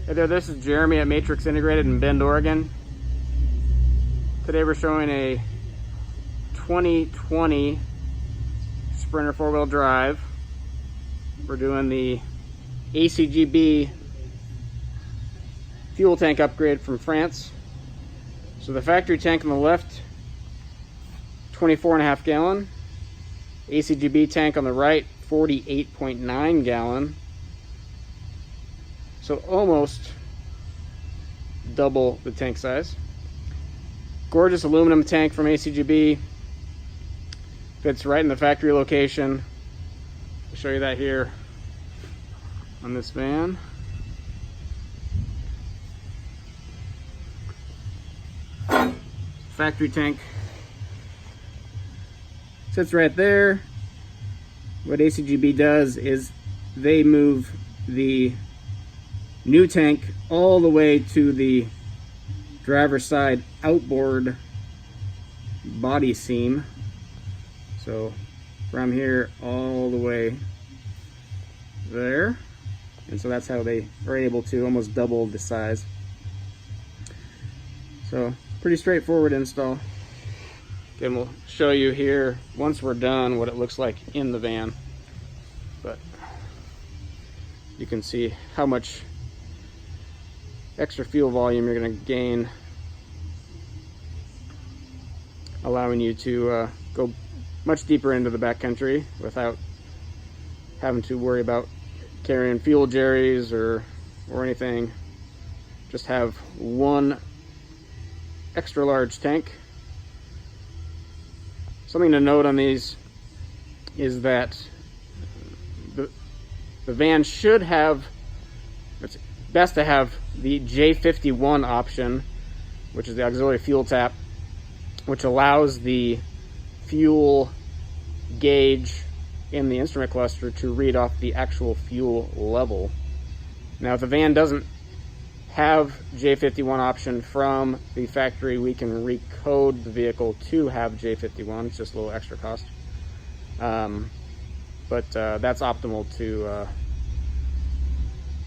Hey there, this is Jeremy at Matrix Integrated in Bend, Oregon. Today we're showing a 2020 Sprinter 4-wheel drive. We're doing the ACGB fuel tank upgrade from France. So the factory tank on the left, 24.5 gallon. ACGB tank on the right, 48.9 gallon. So almost double the tank size. Gorgeous aluminum tank from ACGB. Fits right in the factory location. I'll show you that here on this van. Factory tank sits right there. What ACGB does is they move the new tank all the way to the driver's side outboard body seam. So from here all the way there. And so that's how they are able to almost double the size. So pretty straightforward install. Again, we'll show you here once we're done what it looks like in the van. But you can see how much extra fuel volume you're going to gain, allowing you to go much deeper into the backcountry without having to worry about carrying fuel jerrys or anything. Just have one extra large tank. Something to note on these is that the van should have, it's best to have the J51 option, which is the auxiliary fuel tap, which allows the fuel gauge in the instrument cluster to read off the actual fuel level. Now, if the van doesn't have J51 option from the factory, we can recode the vehicle to have J51. It's just a little extra cost. But that's optimal to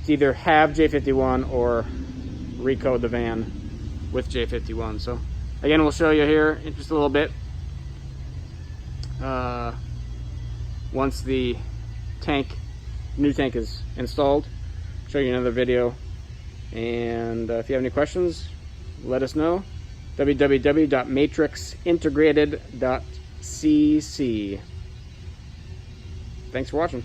either have J51 or recode the van with J51. So again, we'll show you here in just a little bit once the new tank is installed. Show you another video, and if you have any questions, let us know. www.matrixintegrated.cc. Thanks for watching.